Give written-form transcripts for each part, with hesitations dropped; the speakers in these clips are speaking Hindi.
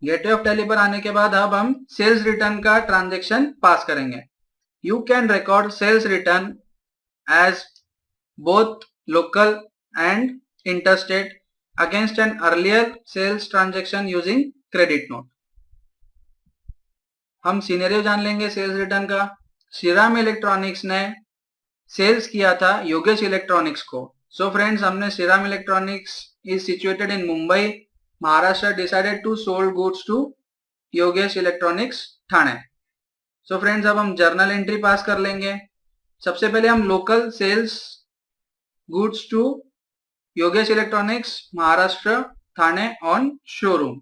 गेटवे ऑफ टैली पर आने के बाद अब हम सेल्स रिटर्न का ट्रांजेक्शन पास करेंगे। You can record sales return as both local and interstate against an earlier sales transaction using credit note. हम सिनेरियो जान लेंगे सेल्स रिटर्न का। श्रीराम इलेक्ट्रॉनिक्स ने सेल्स किया था योगेश इलेक्ट्रॉनिक्स को। सो फ्रेंड्स, हमने Shriram electronics is situated in Mumbai, Maharashtra, decided to sold goods to Yogesh electronics Thane. So friends, अब हम जर्नल एंट्री पास कर लेंगे। सबसे पहले हम local sales goods to Yogesh electronics Maharashtra Thane on showroom.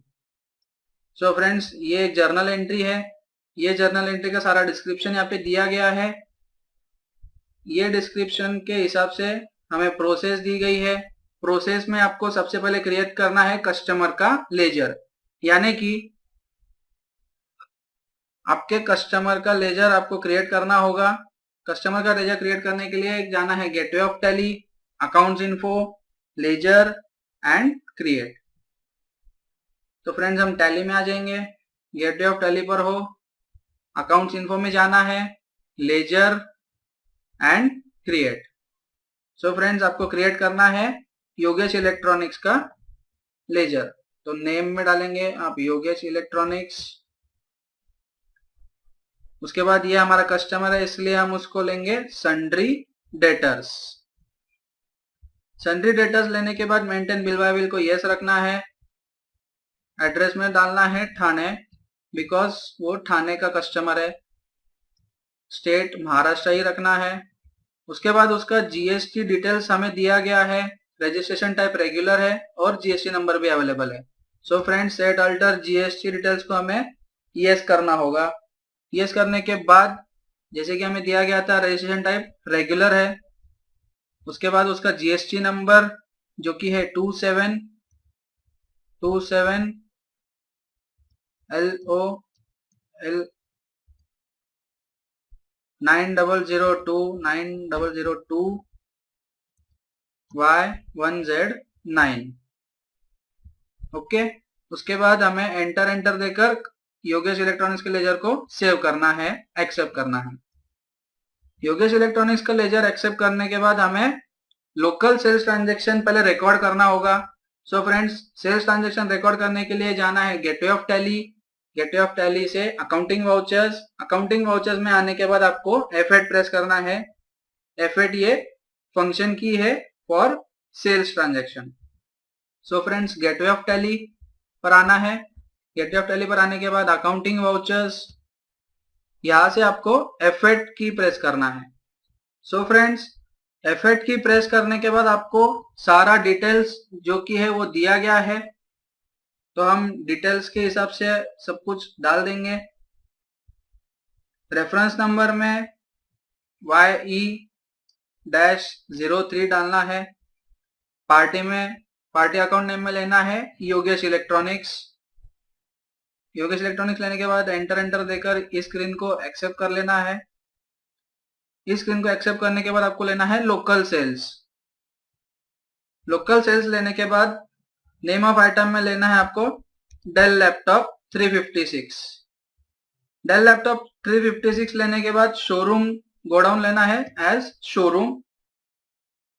So friends, ये एक जर्नल एंट्री है। ये जर्नल एंट्री का सारा डिस्क्रिप्शन यहाँ पे दिया गया है। ये डिस्क्रिप्शन के हिसाब से हमें प्रोसेस दी गई है। प्रोसेस में आपको सबसे पहले क्रिएट करना है कस्टमर का लेजर, यानी कि आपके कस्टमर का लेजर आपको क्रिएट करना होगा। कस्टमर का लेजर क्रिएट करने के लिए जाना है gateway of Tally, accounts info, ledger and create. तो फ्रेंड्स, हम टैली में आ जाएंगे। गेटवे ऑफ टैली पर हो, अकाउंट्स इन्फो में जाना है, ledger and create. So friends, आपको क्रिएट करना है योगेश इलेक्ट्रॉनिक्स का लेजर। तो नेम में डालेंगे आप योगेश इलेक्ट्रॉनिक्स। उसके बाद ये हमारा कस्टमर है, इसलिए हम उसको लेंगे सन्ड्री डेटर्स। सन्ड्री डेटर्स लेने के बाद मेंटेन बिल बाय बिल को यस रखना है। एड्रेस में डालना है ठाणे, बिकॉज वो ठाणे का कस्टमर है। स्टेट महाराष्ट्र ही रखना है। उसके बाद उसका जीएसटी डिटेल्स हमें दिया गया है। रजिस्ट्रेशन टाइप रेगुलर है और जीएसटी नंबर भी अवेलेबल है। So friends, set alter GST details को हमें यस करना होगा। यस करने के बाद जैसे कि हमें दिया गया था रजिस्ट्रेशन टाइप रेगुलर है। उसके बाद उसका जीएसटी नंबर जो कि है 2727 LOL 9002 Y1Z9। ओके, उसके बाद हमें एंटर देकर योगेश इलेक्ट्रॉनिक्स के लेजर को सेव करना है, एक्सेप्ट करना है। योगेश इलेक्ट्रॉनिक्स का लेजर एक्सेप्ट करने के बाद हमें लोकल सेल्स ट्रांजेक्शन पहले रिकॉर्ड करना होगा। So friends, sales transaction record करने के लिए जाना है gateway of Tally. Gateway of Tally से अकाउंटिंग वाउचर्स। अकाउंटिंग वाउचर्स में आने के बाद आपको F8 प्रेस करना है। F8 ये फंक्शन की है for sales transaction. So friends, gateway of Tally पर आना है। गेटवे ऑफ टैली पर आने के बाद अकाउंटिंग वाउचर्स, यहां से आपको F8 की प्रेस करना है। सो फ्रेंड्स, F8 की प्रेस करने के बाद आपको सारा डिटेल्स जो कि है वो दिया गया है। तो हम डिटेल्स के हिसाब से सब कुछ डाल देंगे। रेफरेंस नंबर में YE-03 डालना है। पार्टी अकाउंट नेम में लेना है योगेश इलेक्ट्रॉनिक्स। योगेश इलेक्ट्रॉनिक्स लेने के बाद एंटर देकर इस स्क्रीन को एक्सेप्ट कर लेना है। इस स्क्रीन को एक्सेप्ट करने के बाद आपको लेना है लोकल सेल्स। लोकल सेल्स लेने के बाद नेम ऑफ आइटम में लेना है आपको डेल लैपटॉप 356। डेल लैपटॉप 356 लेने के बाद शोरूम गोडाउन लेना है एज शोरूम।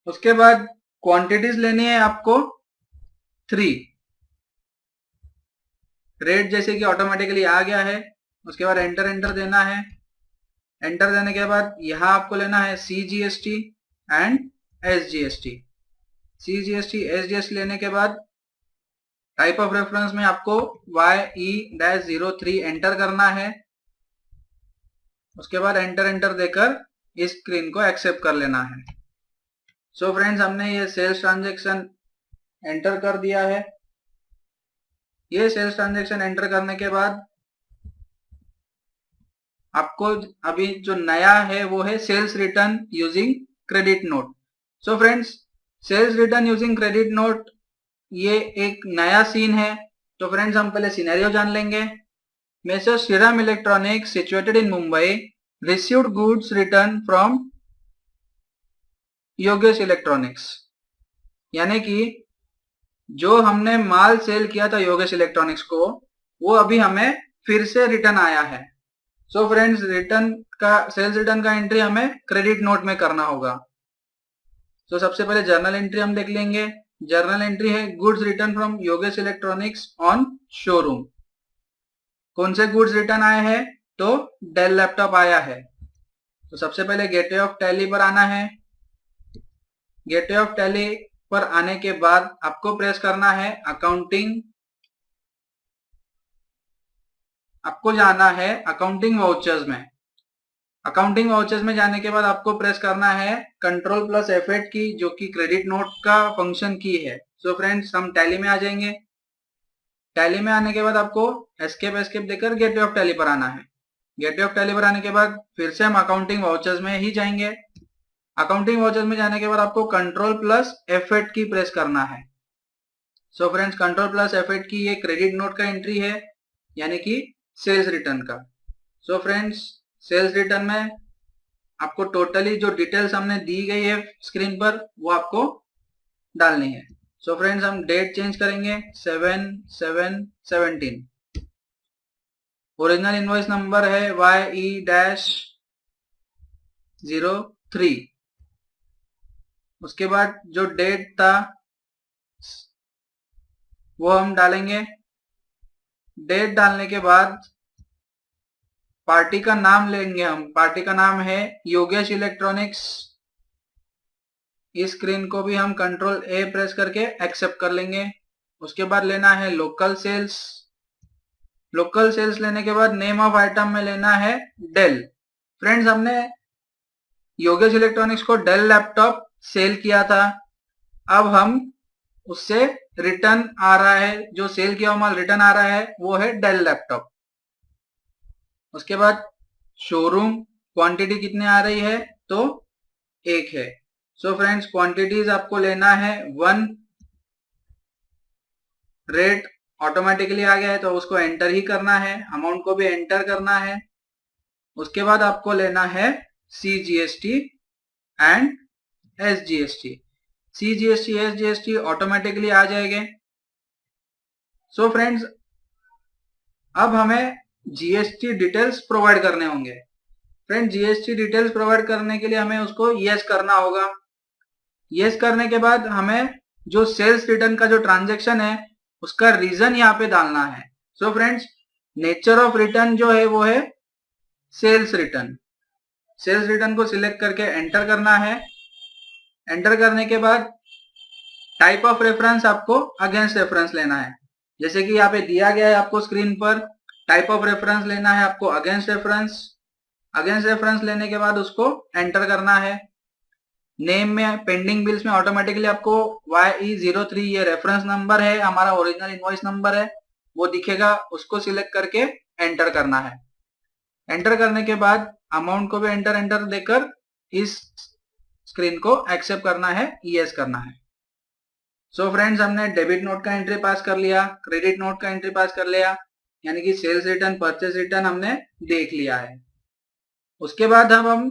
उसके बाद क्वांटिटीज लेनी है आपको 3। रेट जैसे कि ऑटोमेटिकली आ गया है। उसके बाद एंटर देना है। एंटर देने के बाद यहां आपको लेना है CGST and SGST। CGST SGST लेने के बाद टाइप ऑफ रेफरेंस में आपको YE-03 एंटर करना है। उसके बाद एंटर देकर इस स्क्रीन को एक्सेप्ट कर लेना है। सो फ्रेंड्स, हमने ये सेल्स ट्रांजेक्शन एंटर कर दिया है। ये सेल्स ट्रांजेक्शन एंटर करने के बाद आपको अभी जो नया है वो है sales return using credit note. So friends, sales return using credit note ये एक नया सीन है। तो फ्रेंड्स, हम पहले सिनेरियो जान लेंगे। Messrs Shriram electronics situated in Mumbai received goods return from Yogesh electronics, यानी कि जो हमने माल सेल किया था योगेश इलेक्ट्रॉनिक्स को वो अभी हमें फिर से रिटर्न आया है। सो फ्रेंड्स, रिटर्न का सेल्स रिटर्न का एंट्री हमें क्रेडिट नोट में करना होगा। तो सबसे पहले जर्नल एंट्री हम देख लेंगे। जर्नल एंट्री है goods return from Yogesh electronics on showroom. कौन से गुड्स रिटर्न आए हैं? तो डेल लैपटॉप आया है। तो सबसे पहले गेटवे ऑफ टैली पर आना है। गेटवे ऑफ टैली पर आने के बाद आपको प्रेस करना है अकाउंटिंग। आपको जाना है अकाउंटिंग वाउचर्स में। अकाउंटिंग वाउचर्स में जाने के बाद आपको प्रेस करना है कंट्रोल प्लस F8 की, जो कि क्रेडिट नोट का फंक्शन की है। सो फ्रेंड्स, हम टैली में आ जाएंगे। टैली में आने के बाद आपको एस्केप देकर गेटवे ऑफ टैली पर आना है। गेटवे ऑफ टैली पर आने के बाद फिर से हम अकाउंटिंग वाउचर्स में ही जाएंगे। अकाउंटिंग वाउचर्स में जाने के बाद आपको कंट्रोल प्लस F8 की प्रेस करना है। So friends, control plus F8 की ये क्रेडिट नोट का एंट्री है, यानी कि सेल्स रिटर्न का। सो फ्रेंड्स, सेल्स रिटर्न में आपको टोटली जो डिटेल्स हमने दी गई है स्क्रीन पर वो आपको डालनी है। सो फ्रेंड्स, हम डेट चेंज करेंगे 7/7/17। ओरिजिनल इनवॉइस नंबर है YE-03। उसके बाद जो डेट था वो हम डालेंगे। डेट डालने के बाद पार्टी का नाम लेंगे हम। पार्टी का नाम है योगेश इलेक्ट्रॉनिक्स। इस स्क्रीन को भी हम कंट्रोल A प्रेस करके एक्सेप्ट कर लेंगे। उसके बाद लेना है लोकल सेल्स। लोकल सेल्स लेने के बाद नेम ऑफ आइटम में लेना है डेल। फ्रेंड्स, हमने योगेश इलेक्ट्रॉनिक्स को डेल लैपटॉप सेल किया था। अब हम उससे रिटर्न आ रहा है, जो सेल किया हुआ माल रिटर्न आ रहा है वो है डेल लैपटॉप। उसके बाद शोरूम क्वांटिटी कितने आ रही है? तो 1 है। सो फ्रेंड्स, क्वांटिटीज आपको लेना है 1। रेट ऑटोमेटिकली आ गया है तो उसको एंटर ही करना है। अमाउंट को भी एंटर करना है। उसके बाद आपको लेना है CGST and SGST। CGST SGST automatically आ जाएंगे। सो फ्रेंड्स, अब हमें GST डिटेल्स प्रोवाइड करने होंगे। फ्रेंड, GST डिटेल्स प्रोवाइड करने के लिए हमें उसको यस करना होगा। यस करने के बाद हमें जो सेल्स रिटर्न का जो ट्रांजैक्शन है उसका रीजन यहाँ पे डालना है। So friends, nature of return जो है वो है सेल्स रिटर्न। सेल्स रिटर्न को सिलेक्ट करके एंटर करना है। एंटर करने के बाद टाइप ऑफ रेफरेंस आपको अगेंस्ट रेफरेंस लेना है। जैसे कि यहाँ पे दिया गया है आपको स्क्रीन पर, टाइप ऑफ रेफरेंस लेना है आपको अगेंस्ट रेफरेंस। अगेंस्ट रेफरेंस लेने के बाद उसको एंटर करना है। नेम में पेंडिंग बिल्स में ऑटोमेटिकली आपको YE-03 ये रेफरेंस नंबर है, हमारा ओरिजिनल इनवॉइस नंबर है, वो दिखेगा। उसको सिलेक्ट करके एंटर करना है। एंटर करने के बाद अमाउंट को भी एंटर देकर इस स्क्रीन को एक्सेप्ट करना है, यस करना है। सो फ्रेंड्स, हमने डेबिट नोट का एंट्री पास कर लिया, क्रेडिट नोट का एंट्री पास कर लिया, यानी कि सेल्स रिटर्न परचेस रिटर्न हमने देख लिया है। उसके बाद हम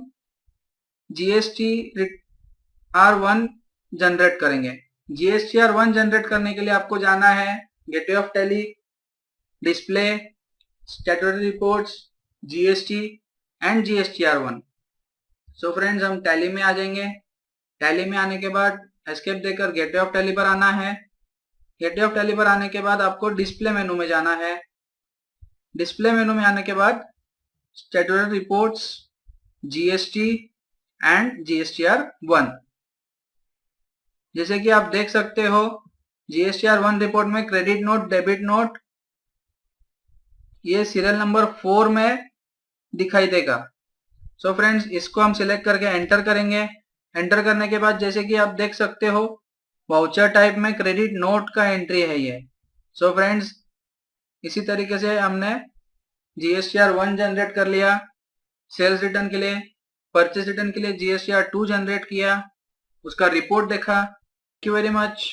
GSTR1 जनरेट करेंगे। GSTR1 जनरेट करने के लिए आपको जाना है gateway of tally, display, statutory reports, GST and GSTR1। So friends, हम टैली में आ जाएंगे। टैली में आने के बाद एस्केप देकर गेटवे ऑफ टैली पर आना है। गेटवे ऑफ टैली पर आने के बाद आपको डिस्प्ले मेनू में जाना है। डिस्प्ले मेनू में आने के बाद statutory reports, GST and GSTR1। जैसे कि आप देख सकते हो GSTR1 रिपोर्ट में क्रेडिट नोट, डेबिट नोट ये सीरियल नंबर 4 में दिखाई देगा। सो फ्रेंड्स, इसको हम सिलेक्ट करके एंटर करेंगे। एंटर करने के बाद जैसे कि आप देख सकते हो वाउचर टाइप में क्रेडिट नोट का एंट्री है ये। सो फ्रेंड्स, इसी तरीके से हमने GSTR1 जनरेट कर लिया सेल्स रिटर्न के लिए। परचेस रिटर्न के लिए GSTR2 जनरेट किया, उसका रिपोर्ट देखा। Thank you very much.